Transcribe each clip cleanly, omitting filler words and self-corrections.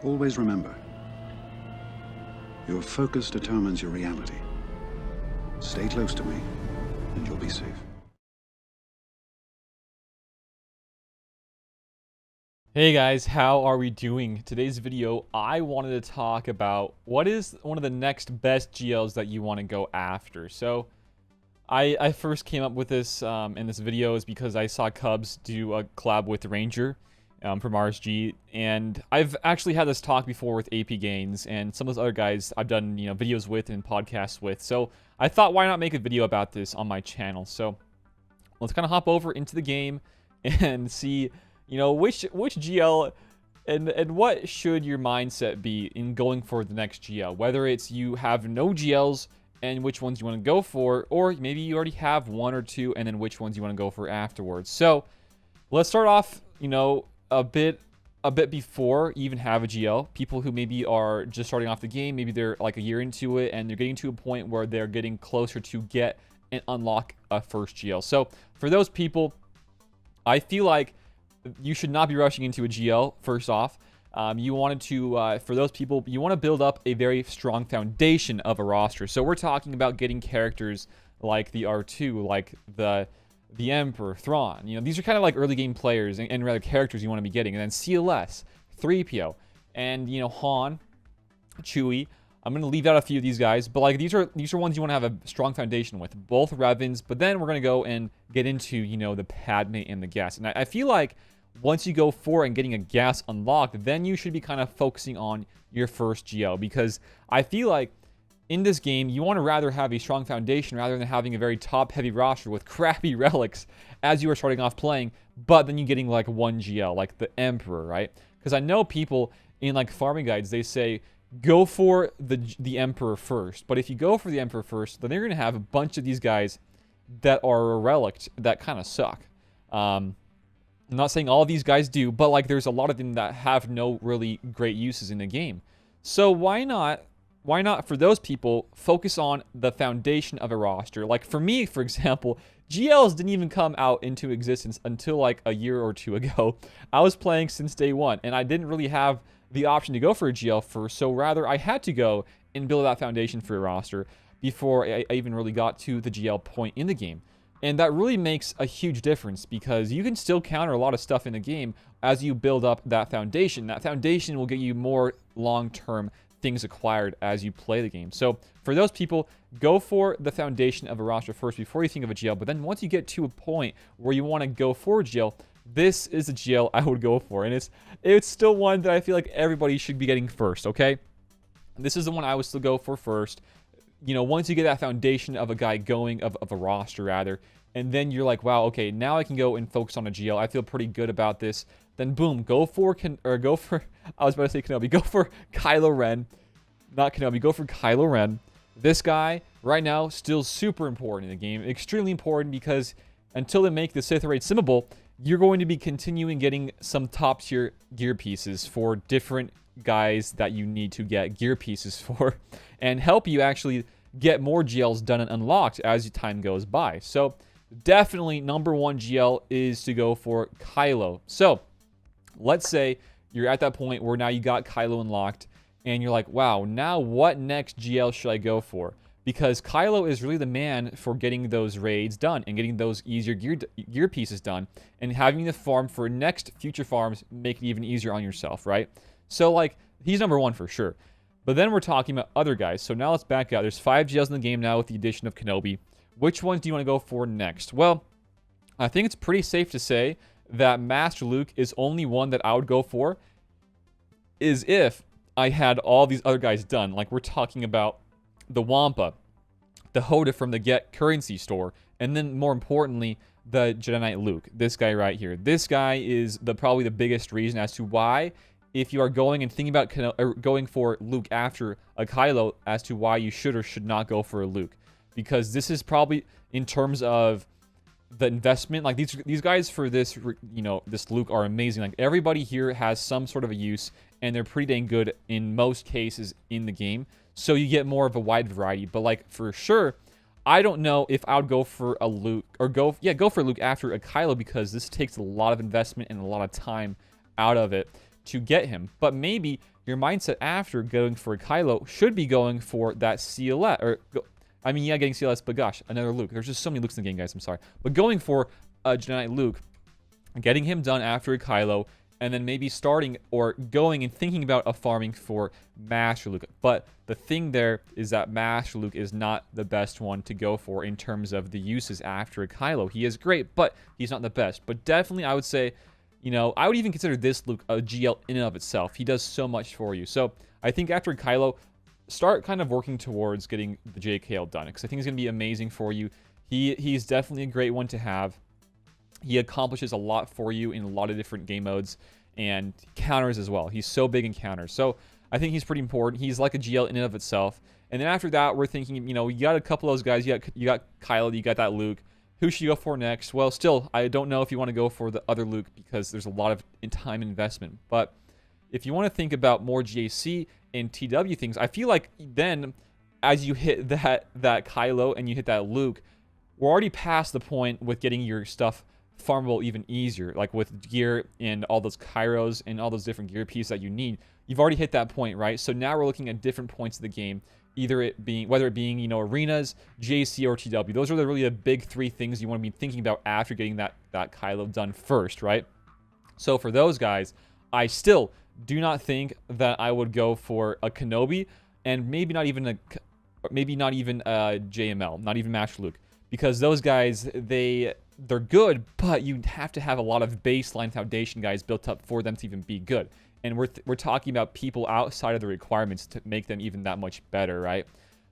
Always remember, your focus determines your reality. Stay close to me, and you'll be safe. Hey guys, how are we doing? Today's video, I wanted to talk about what is one of the next best GLs that you want to go after. So, I first came up with this in this video is because I saw Cubs do a collab with Ranger from RSG, and I've actually had this talk before with AP Gains and some of those other guys I've done videos with and podcasts with. So I thought, why not make a video about this on my channel? So let's kind of hop over into the game and see which GL and what should your mindset be in going for the next GL, whether it's you have no GLs and which ones you want to go for, or maybe you already have one or two and then which ones you want to go for afterwards. So let's start off a bit before you even have a GL. People who maybe are just starting off the game, maybe they're like a year into it and they're getting to a point where they're getting closer to get and unlock a first GL. So for those people, I feel like you should not be rushing into a GL. First off, you wanted to, for those people, you want to build up a very strong foundation of a roster. So we're talking about getting characters like the R2, like the Emperor, Thrawn. These are kind of like early game players and rather characters you want to be getting. And then CLS, 3PO, and Han, Chewie. I'm going to leave out a few of these guys, but like these are ones you want to have a strong foundation with, both Revans. But then we're going to go and get into the Padme and the gas. And I feel like once you go for and getting a gas unlocked, then you should be kind of focusing on your first GL, because I feel like in this game, you want to rather have a strong foundation rather than having a very top-heavy roster with crappy relics as you are starting off playing, but then you getting like one GL, like the Emperor, right? Because I know people in like farming guides, they say, go for the Emperor first. But if you go for the Emperor first, then you're going to have a bunch of these guys that are a relic that kind of suck. I'm not saying all of these guys do, but like there's a lot of them that have no really great uses in the game. So why not for those people, focus on the foundation of a roster? Like for me, for example, GLs didn't even come out into existence until like a year or two ago. I was playing since day one, and I didn't really have the option to go for a GL first, so rather I had to go and build that foundation for a roster before I even really got to the GL point in the game. And that really makes a huge difference, because you can still counter a lot of stuff in the game as you build up that foundation. That foundation will get you more long-term things acquired as you play the game. So for those people, go for the foundation of a roster first before you think of a GL. But then once you get to a point where you want to go for a GL, this is a GL I would go for. And it's still one that I feel like everybody should be getting first, okay? This is the one I would still go for first. Once you get that foundation of a guy going, of a roster rather, and then you're like, wow, okay, now I can go and focus on a GL. I feel pretty good about this. Then boom, go for I was about to say Kenobi. Go for Kylo Ren. Not Kenobi, go for Kylo Ren. This guy, right now, still super important in the game. Extremely important, because until they make the Sith raid simmable, you're going to be continuing getting some top tier gear pieces for different guys that you need to get gear pieces for, and help you actually get more GLs done and unlocked as time goes by. So definitely number one GL is to go for Kylo. So let's say you're at that point where now you got Kylo unlocked and you're like, wow, now what next GL should I go for? Because Kylo is really the man for getting those raids done and getting those easier gear pieces done, and having the farm for next future farms make it even easier on yourself, right? So like he's number one for sure. But then we're talking about other guys. So now let's back out. There's 5 GLs in the game now with the addition of Kenobi. Which ones do you want to go for next? Well, I think it's pretty safe to say that Master Luke is only one that I would go for, is if I had all these other guys done. Like we're talking about the Wampa, the Hoda from the Get currency store, and then more importantly, the Jedi Knight Luke. This guy right here. This guy is probably the biggest reason as to why, if you are going and thinking about going for Luke after a Kylo, as to why you should or should not go for a Luke. Because this is probably, in terms of the investment, like these guys for this, this Luke are amazing. Like everybody here has some sort of a use, and they're pretty dang good in most cases in the game. So you get more of a wide variety. But like for sure, I don't know if I would go for a Luke, or go for Luke after a Kylo, because this takes a lot of investment and a lot of time out of it to get him. But maybe your mindset after going for a Kylo should be going for that CLS, or I mean, yeah, getting CLS, but gosh, another Luke. There's just so many Lukes in the game, guys. I'm sorry. But going for a Jedi Knight Luke, getting him done after a Kylo, and then maybe starting or going and thinking about a farming for Master Luke. But the thing there is that Master Luke is not the best one to go for in terms of the uses after a Kylo. He is great, but he's not the best. But definitely, I would say, you know, I would even consider this Luke a GL in and of itself. He does so much for you. So I think after Kylo, start kind of working towards getting the JKL done, because I think it's going to be amazing for you. He's definitely a great one to have. He accomplishes a lot for you in a lot of different game modes and counters as well. He's so big in counters. So I think he's pretty important. He's like a GL in and of itself. And then after that, we're thinking, you know, you got a couple of those guys. You got Kylo, you got that Luke. Who should you go for next? Well, still, I don't know if you want to go for the other Luke because there's a lot of time investment. But if you want to think about more GAC and TW things, I feel like then as you hit that Kylo and you hit that Luke, we're already past the point with getting your stuff farmable even easier, like with gear and all those Kairos and all those different gear pieces that you need. You've already hit that point, right? So now we're looking at different points of the game, whether it being, you know, arenas, JC, or TW. Those are really the big three things you want to be thinking about after getting that Kylo done first, right? So for those guys, I still do not think that I would go for a Kenobi, and maybe not even a JML, not even Master Luke, because those guys, they're good, but you have to have a lot of baseline foundation guys built up for them to even be good. And we're talking about people outside of the requirements to make them even that much better, right?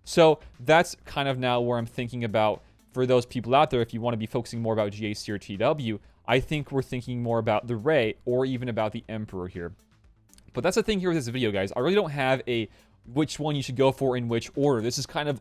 So that's kind of now where I'm thinking about for those people out there. If you want to be focusing more about GAC or TW, I think we're thinking more about the Rey or even about the Emperor here. But that's the thing here with this video, guys. I really don't have a which one you should go for in which order. This is kind of,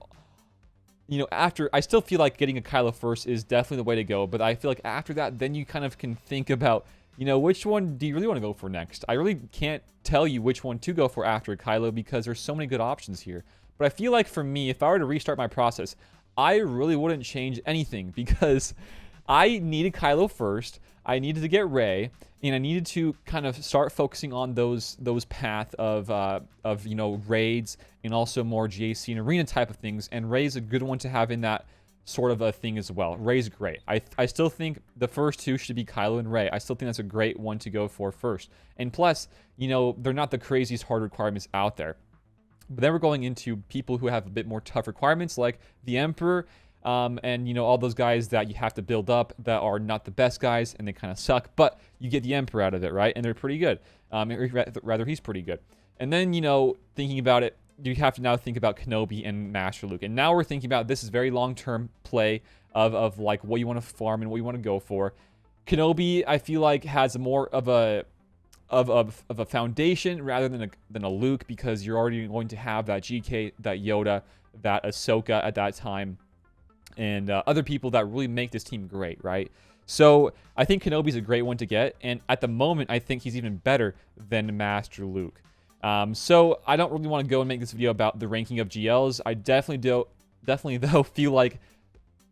you know, after, I still feel like getting a Kylo first is definitely the way to go, but I feel like after that, then you kind of can think about, you know, which one do you really want to go for next? I really can't tell you which one to go for after a Kylo because there's so many good options here. But I feel like for me, if I were to restart my process, I really wouldn't change anything because I needed Kylo first, I needed to get Rey, and I needed to kind of start focusing on those path of you know, raids and also more JC and arena type of things. And Rey's a good one to have in that sort of a thing as well. Rey's great. I still think the first two should be Kylo and Rey. I still think that's a great one to go for first. And plus, you know, they're not the craziest hard requirements out there. But then we're going into people who have a bit more tough requirements, like the Emperor, and, you know, all those guys that you have to build up that are not the best guys and they kind of suck, but you get the Emperor out of it, right? And they're pretty good. Rather, he's pretty good. And then, you know, thinking about it, you have to now think about Kenobi and Master Luke. And now we're thinking about this is very long-term play of like what you want to farm and what you want to go for. Kenobi, I feel like, has more of a foundation rather than a Luke, because you're already going to have that GK, that Yoda, that Ahsoka at that time, and other people that really make this team great, right? So I think Kenobi's a great one to get, and at the moment, I think he's even better than Master Luke. So I don't really want to go and make this video about the ranking of GLs. I definitely though feel like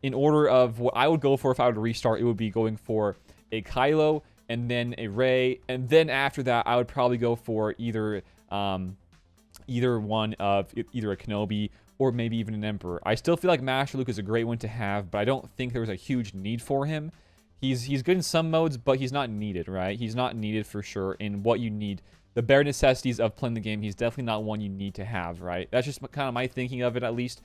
in order of what I would go for if I were to restart, it would be going for a Kylo and then a Rey, and then after that, I would probably go for either one of either a Kenobi or maybe even an Emperor. I still feel like Master Luke is a great one to have, but I don't think there was a huge need for him. He's good in some modes, but he's not needed, right? He's not needed for sure in what you need. The bare necessities of playing the game, he's definitely not one you need to have, right? That's just kind of my thinking of it, at least.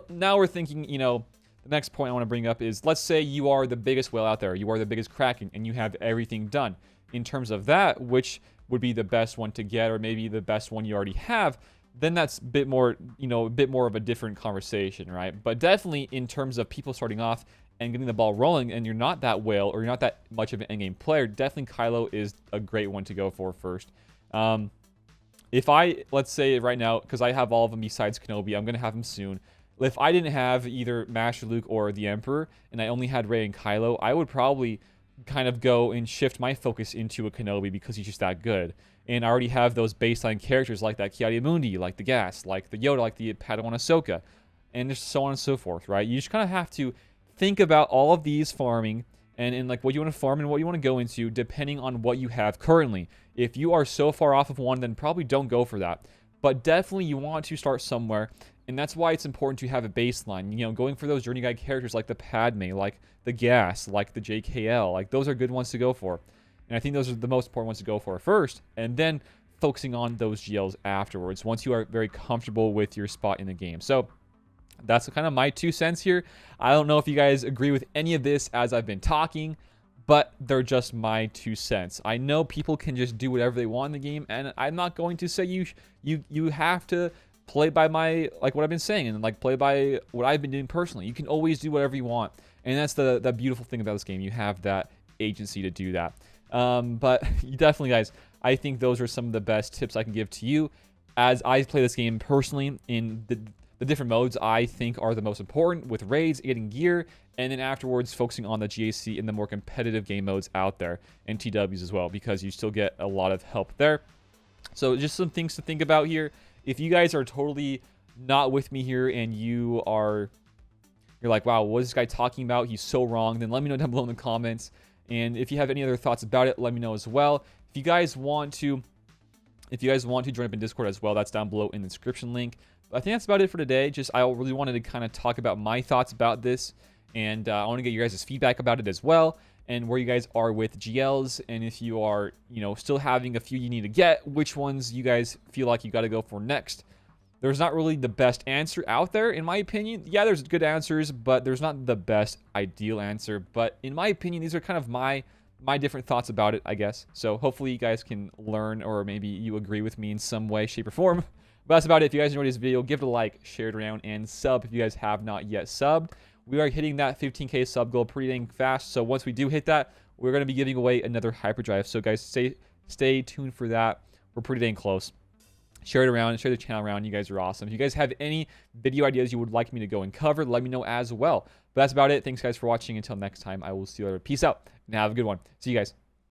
Now we're thinking, you know, the next point I want to bring up is, let's say you are the biggest whale out there. You are the biggest Kraken, and you have everything done. In terms of that, which would be the best one to get, or maybe the best one you already have, then that's a bit more, you know, a bit more of a different conversation, right? But definitely in terms of people starting off and getting the ball rolling, and you're not that whale, or you're not that much of an endgame player, definitely Kylo is a great one to go for first. If let's say right now, because I have all of them besides Kenobi, I'm going to have them soon. If I didn't have either Master Luke or the Emperor, and I only had Rey and Kylo, I would probably kind of go and shift my focus into a Kenobi because he's just that good. And I already have those baseline characters like that Ki-Adi-Mundi, like the Gas, like the Yoda, like the Padawan Ahsoka, and just so on and so forth, right? You just kind of have to think about all of these farming and like what you want to farm and what you want to go into depending on what you have currently. If you are so far off of one, then probably don't go for that. But definitely you want to start somewhere, and that's why it's important to have a baseline. You know, going for those journey guide characters like the Padme, like the Gas, like the JKL, like those are good ones to go for. And I think those are the most important ones to go for first, and then focusing on those GLs afterwards once you are very comfortable with your spot in the game. So that's kind of my 2 cents here. I don't know if you guys agree with any of this as I've been talking, but they're just my 2 cents. I know people can just do whatever they want in the game, and I'm not going to say you have to play by my, like what I've been saying, and like play by what I've been doing personally. You can always do whatever you want, and that's the beautiful thing about this game. You have that agency to do that. But you definitely, guys, I think those are some of the best tips I can give to you as I play this game personally in the different modes I think are the most important, with raids, getting gear, and then afterwards focusing on the GAC and the more competitive game modes out there, and TWs as well, because you still get a lot of help there. So just some things to think about here. If you guys are totally not with me here and you're like, wow, what is this guy talking about? He's so wrong. Then let me know down below in the comments. And if you have any other thoughts about it, let me know as well. If you guys want to join up in Discord as well, that's down below in the description link. But I think that's about it for today. I really wanted to kind of talk about my thoughts about this, and I want to get your guys' feedback about it as well, and where you guys are with GLs, and if you are, still having a few you need to get, which ones you guys feel like you got to go for next. There's not really the best answer out there, in my opinion. Yeah, there's good answers, but there's not the best ideal answer. But in my opinion, these are kind of my different thoughts about it, I guess. So hopefully you guys can learn, or maybe you agree with me in some way, shape, or form. But that's about it. If you guys enjoyed this video, give it a like, share it around, and sub if you guys have not yet subbed. We are hitting that 15K sub goal pretty dang fast. So once we do hit that, we're going to be giving away another hyperdrive. So guys, stay tuned for that. We're pretty dang close. Share it around, share the channel around. You guys are awesome. If you guys have any video ideas you would like me to go and cover, let me know as well. But that's about it. Thanks guys for watching. Until next time, I will see you later. Peace out and have a good one. See you guys.